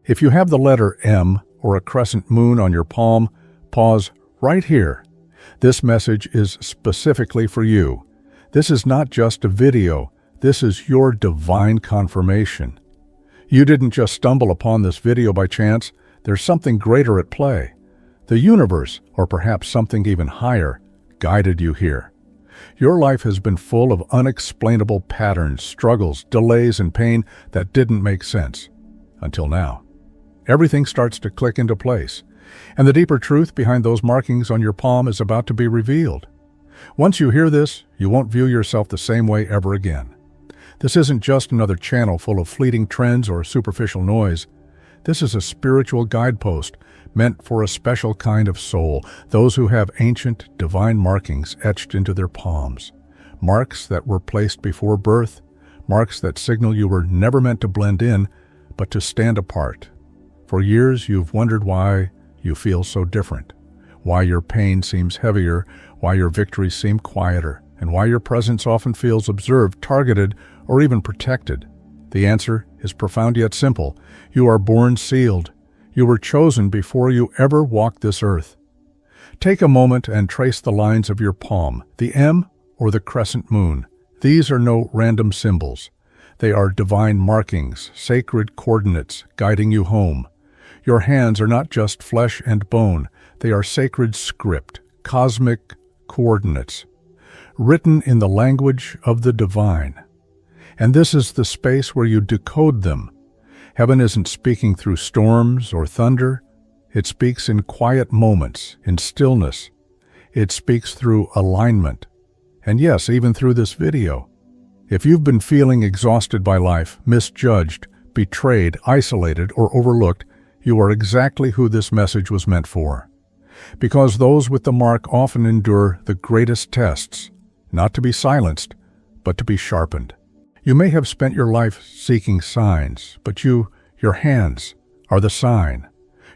If you have the letter M or a crescent moon on your palm, pause right here. This message is specifically for you. This is not just a video. This is your divine confirmation. You didn't just stumble upon this video by chance. There's something greater at play. The universe, or perhaps something even higher, guided you here. Your life has been full of unexplainable patterns, struggles, delays, and pain that didn't make sense. Until now. Everything starts to click into place, and the deeper truth behind those markings on your palm is about to be revealed. Once you hear this, you won't view yourself the same way ever again. This isn't just another channel full of fleeting trends or superficial noise. This is a spiritual guidepost meant for a special kind of soul, those who have ancient, divine markings etched into their palms. Marks that were placed before birth, marks that signal you were never meant to blend in, but to stand apart. For years, you've wondered why you feel so different, why your pain seems heavier, why your victories seem quieter, and why your presence often feels observed, targeted, or even protected. The answer is profound yet simple. You are born sealed. You were chosen before you ever walked this earth. Take a moment and trace the lines of your palm, the M or the crescent moon. These are no random symbols. They are divine markings, sacred coordinates guiding you home. Your hands are not just flesh and bone. They are sacred script, cosmic coordinates, written in the language of the divine. And this is the space where you decode them. Heaven isn't speaking through storms or thunder. It speaks in quiet moments, in stillness. It speaks through alignment. And yes, even through this video. If you've been feeling exhausted by life, misjudged, betrayed, isolated, or overlooked, you are exactly who this message was meant for. Because those with the mark often endure the greatest tests, not to be silenced, but to be sharpened. You may have spent your life seeking signs, but your hands are the sign.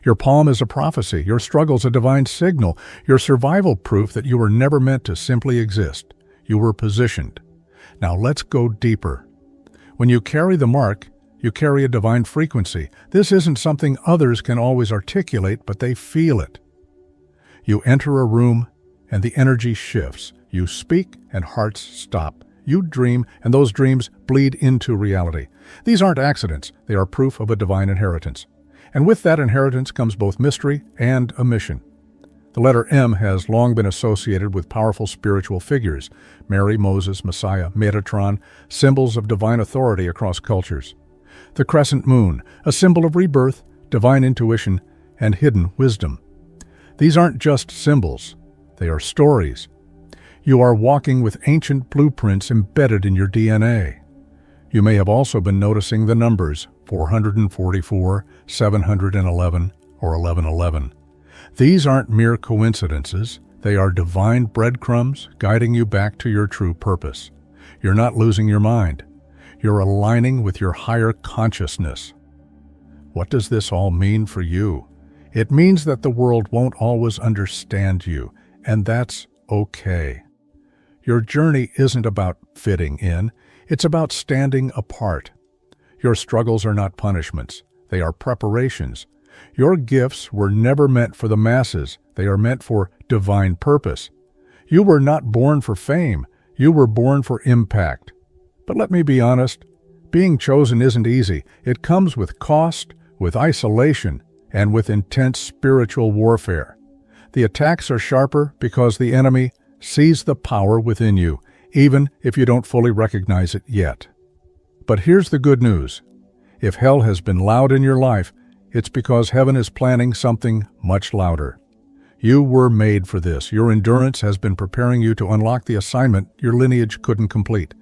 Your palm is a prophecy, your struggle's a divine signal, your survival proof that you were never meant to simply exist. You were positioned. Now let's go deeper. When you carry the mark, you carry a divine frequency. This isn't something others can always articulate, but they feel it. You enter a room, and the energy shifts. You speak, and hearts stop. You dream, and those dreams bleed into reality. These aren't accidents. They are proof of a divine inheritance. And with that inheritance comes both mystery and a mission. The letter M has long been associated with powerful spiritual figures: Mary, Moses, Messiah, Metatron, symbols of divine authority across cultures. The crescent moon, a symbol of rebirth, divine intuition, and hidden wisdom. These aren't just symbols. They are stories. You are walking with ancient blueprints embedded in your DNA. You may have also been noticing the numbers 444, 711, or 1111. These aren't mere coincidences. They are divine breadcrumbs guiding you back to your true purpose. You're not losing your mind. You're aligning with your higher consciousness. What does this all mean for you? It means that the world won't always understand you, and that's okay. Your journey isn't about fitting in, it's about standing apart. Your struggles are not punishments, they are preparations. Your gifts were never meant for the masses, they are meant for divine purpose. You were not born for fame, you were born for impact. But let me be honest, being chosen isn't easy. It comes with cost, with isolation, and with intense spiritual warfare. The attacks are sharper because the enemy sees the power within you, even if you don't fully recognize it yet. But here's the good news. If hell has been loud in your life, it's because heaven is planning something much louder. You were made for this. Your endurance has been preparing you to unlock the assignment your lineage couldn't complete.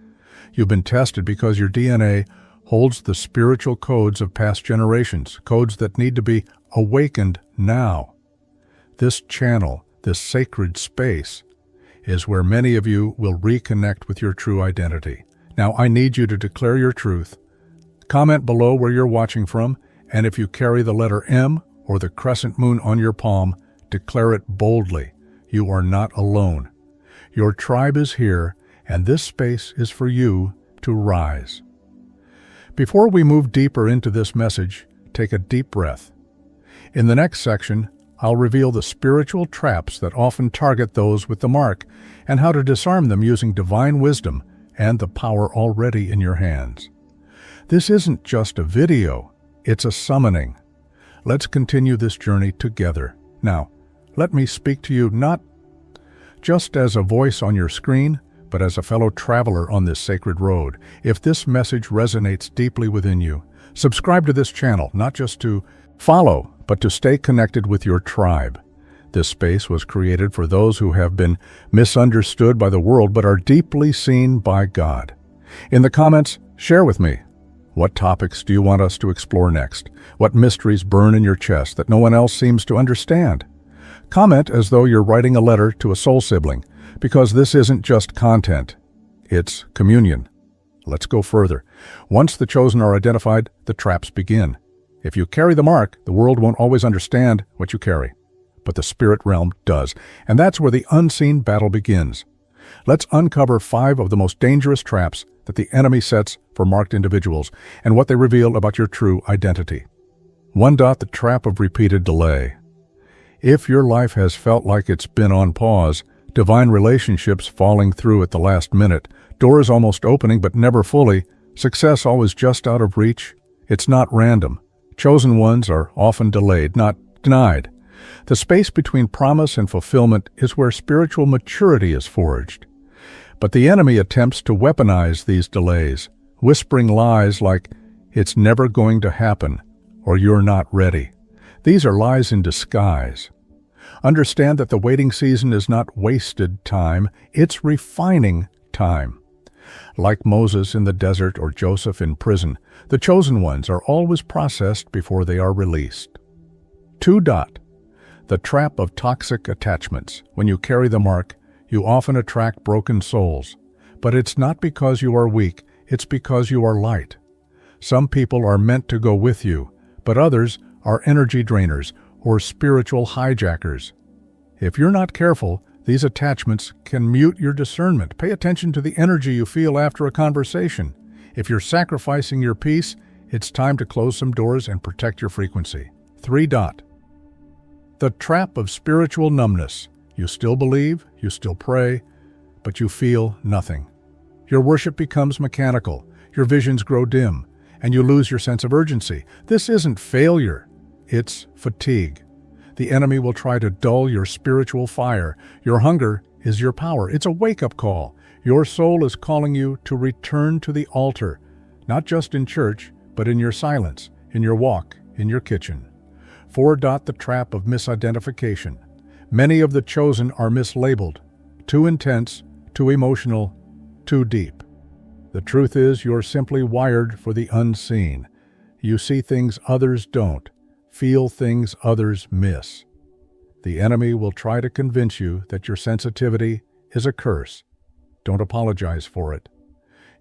You've been tested because your DNA holds the spiritual codes of past generations, codes that need to be awakened now. This channel, this sacred space, is where many of you will reconnect with your true identity. Now, I need you to declare your truth. Comment below where you're watching from, and if you carry the letter M or the crescent moon on your palm, declare it boldly. You are not alone. Your tribe is here, and this space is for you to rise. Before we move deeper into this message, take a deep breath. In the next section, I'll reveal the spiritual traps that often target those with the mark and how to disarm them using divine wisdom and the power already in your hands. This isn't just a video, it's a summoning. Let's continue this journey together. Now, let me speak to you not just as a voice on your screen, but as a fellow traveler on this sacred road. If this message resonates deeply within you, subscribe to this channel, not just to follow, but to stay connected with your tribe. This space was created for those who have been misunderstood by the world but are deeply seen by God. In the comments, share with me. What topics do you want us to explore next? What mysteries burn in your chest that no one else seems to understand? Comment as though you're writing a letter to a soul sibling, because this isn't just content, it's communion. Let's go further. Once the chosen are identified, the traps begin. If you carry the mark, the world won't always understand what you carry, but the spirit realm does, and that's where the unseen battle begins. Let's uncover 5 of the most dangerous traps that the enemy sets for marked individuals and what they reveal about your true identity. 1. The trap of repeated delay. If your life has felt like it's been on pause, divine relationships falling through at the last minute, doors almost opening but never fully, success always just out of reach, it's not random. Chosen ones are often delayed, not denied. The space between promise and fulfillment is where spiritual maturity is forged. But the enemy attempts to weaponize these delays, whispering lies like, "It's never going to happen," or "You're not ready." These are lies in disguise. Understand that the waiting season is not wasted time, it's refining time. Like Moses in the desert or Joseph in prison, the chosen ones are always processed before they are released. 2. The trap of toxic attachments. When you carry the mark, you often attract broken souls. But it's not because you are weak, it's because you are light. Some people are meant to go with you, but others are energy drainers or spiritual hijackers. If you're not careful, these attachments can mute your discernment. Pay attention to the energy you feel after a conversation. If you're sacrificing your peace, it's time to close some doors and protect your frequency. 3. The trap of spiritual numbness. You still believe, you still pray, but you feel nothing. Your worship becomes mechanical, your visions grow dim, and you lose your sense of urgency. This isn't failure, it's fatigue. The enemy will try to dull your spiritual fire. Your hunger is your power. It's a wake-up call. Your soul is calling you to return to the altar, not just in church, but in your silence, in your walk, in your kitchen. 4. The trap of misidentification. Many of the chosen are mislabeled, too intense, too emotional, too deep. The truth is, you're simply wired for the unseen. You see things others don't, feel things others miss. The enemy will try to convince you that your sensitivity is a curse. Don't apologize for it.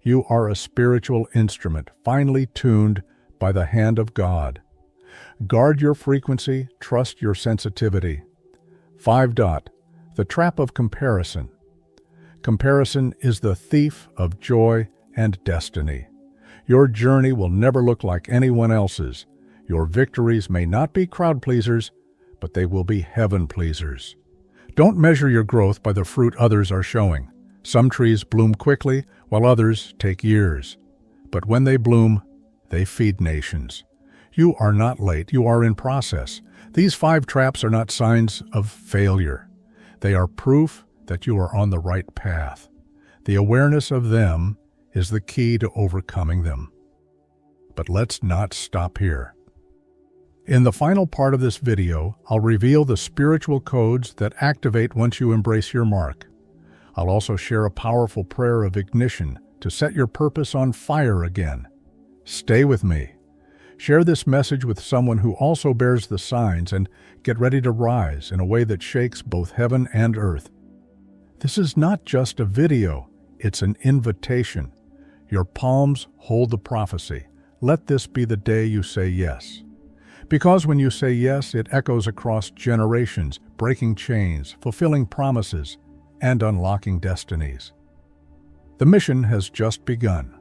You are a spiritual instrument, finely tuned by the hand of God. Guard your frequency, trust your sensitivity. 5. The trap of comparison. Comparison is the thief of joy and destiny. Your journey will never look like anyone else's. Your victories may not be crowd pleasers, but they will be heaven pleasers. Don't measure your growth by the fruit others are showing. Some trees bloom quickly, while others take years. But when they bloom, they feed nations. You are not late, you are in process. These 5 traps are not signs of failure. They are proof that you are on the right path. The awareness of them is the key to overcoming them. But let's not stop here. In the final part of this video, I'll reveal the spiritual codes that activate once you embrace your mark. I'll also share a powerful prayer of ignition to set your purpose on fire again. Stay with me. Share this message with someone who also bears the signs and get ready to rise in a way that shakes both heaven and earth. This is not just a video, it's an invitation. Your palms hold the prophecy. Let this be the day you say yes. Because when you say yes, it echoes across generations, breaking chains, fulfilling promises, and unlocking destinies. The mission has just begun.